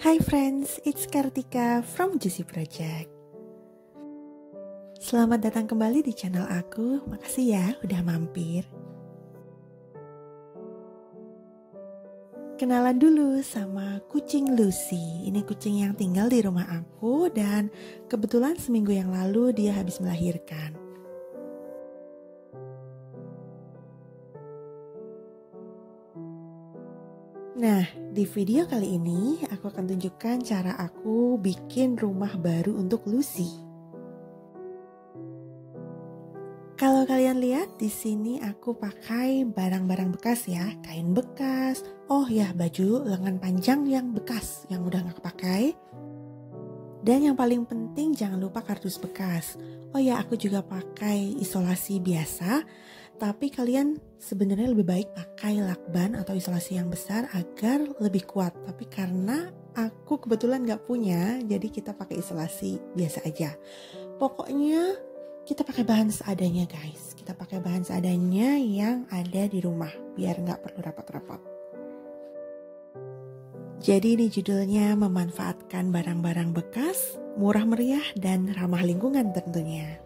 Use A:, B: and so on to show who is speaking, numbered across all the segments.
A: Hi friends, it's Kartika from Juicy Project. Selamat datang kembali di channel aku. Makasih ya udah mampir. Kenalan dulu sama kucing Lucy. Ini kucing yang tinggal di rumah aku dan kebetulan seminggu yang lalu dia habis melahirkan. Nah, di video kali ini aku akan tunjukkan cara aku bikin rumah baru untuk Lucy. Kalau kalian lihat di sini aku pakai barang-barang bekas ya, kain bekas. Oh ya, baju lengan panjang yang bekas yang udah nggak kepakai. Dan yang paling penting jangan lupa kardus bekas. Oh ya, aku juga pakai isolasi biasa. Tapi kalian sebenarnya lebih baik pakai lakban atau isolasi yang besar agar lebih kuat. Tapi karena aku kebetulan nggak punya, jadi kita pakai isolasi biasa aja. Pokoknya kita pakai bahan seadanya guys. Kita pakai bahan seadanya yang ada di rumah biar nggak perlu repot-repot. Jadi ini judulnya memanfaatkan barang-barang bekas, murah meriah dan ramah lingkungan tentunya.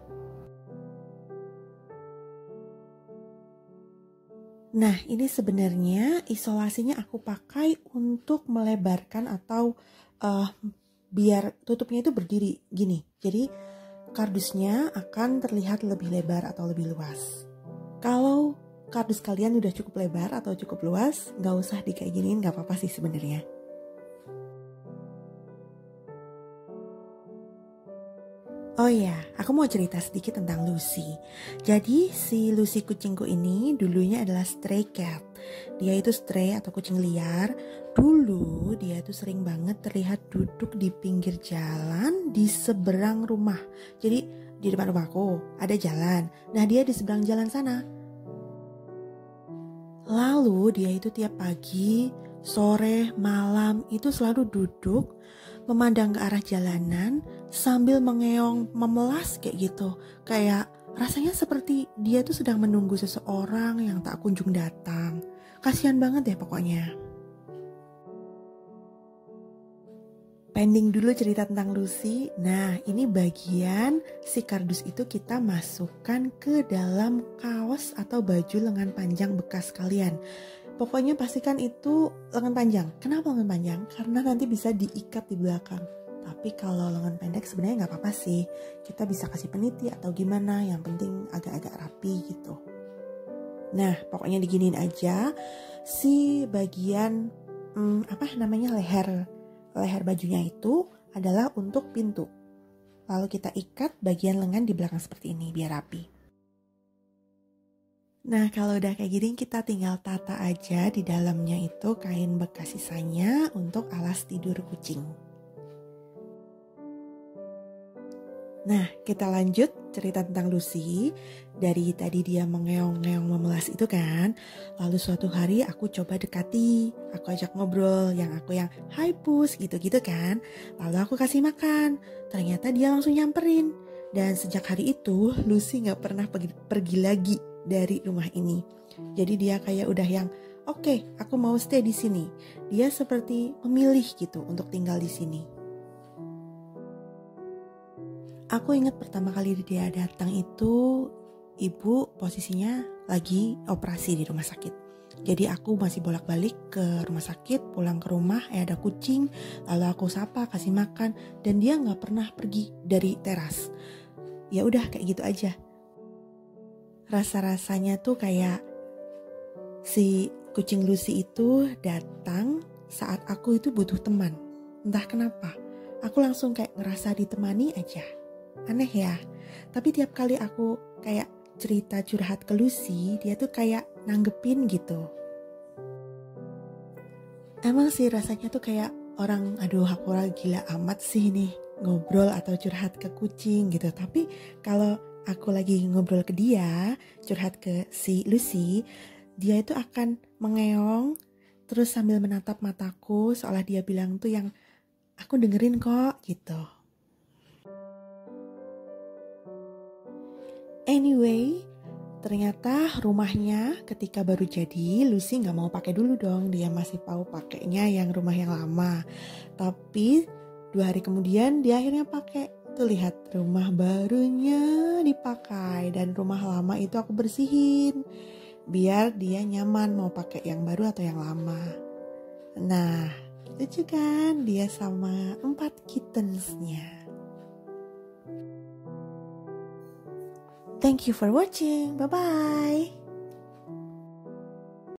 A: Nah, ini sebenarnya isolasinya aku pakai untuk melebarkan atau biar tutupnya itu berdiri gini. Jadi kardusnya akan terlihat lebih lebar atau lebih luas. Kalau kardus kalian udah cukup lebar atau cukup luas, nggak usah kayak giniin, nggak apa-apa sih sebenarnya. Oh ya, aku mau cerita sedikit tentang Lucy. Jadi si Lucy kucingku ini dulunya adalah stray cat. Dia itu stray atau kucing liar. Dulu dia itu sering banget terlihat duduk di pinggir jalan di seberang rumah. Jadi di depan rumahku ada jalan. Nah dia di seberang jalan sana. Lalu dia itu tiap pagi, sore, malam itu selalu duduk memandang ke arah jalanan sambil mengeong memelas kayak gitu. Kayak rasanya seperti dia tuh sedang menunggu seseorang yang tak kunjung datang. Kasihan banget deh pokoknya. Pending dulu cerita tentang Lucy. Nah, ini bagian si kardus itu kita masukkan ke dalam kaos atau baju lengan panjang bekas kalian. Pokoknya pastikan itu lengan panjang. Kenapa lengan panjang? Karena nanti bisa diikat di belakang. Tapi kalau lengan pendek sebenarnya nggak apa-apa sih. Kita bisa kasih peniti atau gimana. Yang penting agak-agak rapi gitu. Nah, pokoknya diginiin aja. Si bagian leher bajunya itu adalah untuk pintu. Lalu kita ikat bagian lengan di belakang seperti ini biar rapi. Nah kalau udah kayak gini kita tinggal tata aja di dalamnya itu kain bekas sisanya untuk alas tidur kucing. Nah kita lanjut cerita tentang Lucy. Dari tadi dia mengeong-ngeong memelas itu kan. Lalu suatu hari aku coba dekati. Aku ajak ngobrol yang hai pus gitu-gitu kan. Lalu aku kasih makan. Ternyata dia langsung nyamperin. Dan sejak hari itu Lucy gak pernah pergi lagi dari rumah ini. Jadi dia kayak udah yang oke, aku mau stay di sini. Dia seperti memilih gitu untuk tinggal di sini. Aku ingat pertama kali dia datang itu ibu posisinya lagi operasi di rumah sakit. Jadi aku masih bolak-balik ke rumah sakit, pulang ke rumah, ada kucing, lalu aku sapa, kasih makan, dan dia nggak pernah pergi dari teras. Ya udah kayak gitu aja. Rasa-rasanya tuh kayak si kucing Lucy itu datang saat aku itu butuh teman. Entah kenapa, aku langsung kayak ngerasa ditemani aja. Aneh ya, tapi tiap kali aku kayak cerita curhat ke Lucy, dia tuh kayak nanggepin gitu. Emang sih rasanya tuh kayak orang, aduh aku gila amat sih nih ngobrol atau curhat ke kucing gitu. Tapi kalau aku lagi ngobrol ke dia, curhat ke si Lucy, dia itu akan mengeong terus sambil menatap mataku seolah dia bilang tuh yang aku dengerin kok gitu. Anyway, Ternyata rumahnya ketika baru jadi, Lucy nggak mau pakai dulu dong. Dia masih mau pakainya yang rumah yang lama. Tapi 2 hari kemudian dia akhirnya pakai. Tuh lihat, rumah barunya dipakai dan rumah lama itu aku bersihin. Biar dia nyaman mau pakai yang baru atau yang lama. Nah, lucu kan dia sama 4 kittensnya. Thank you for watching. Bye-bye.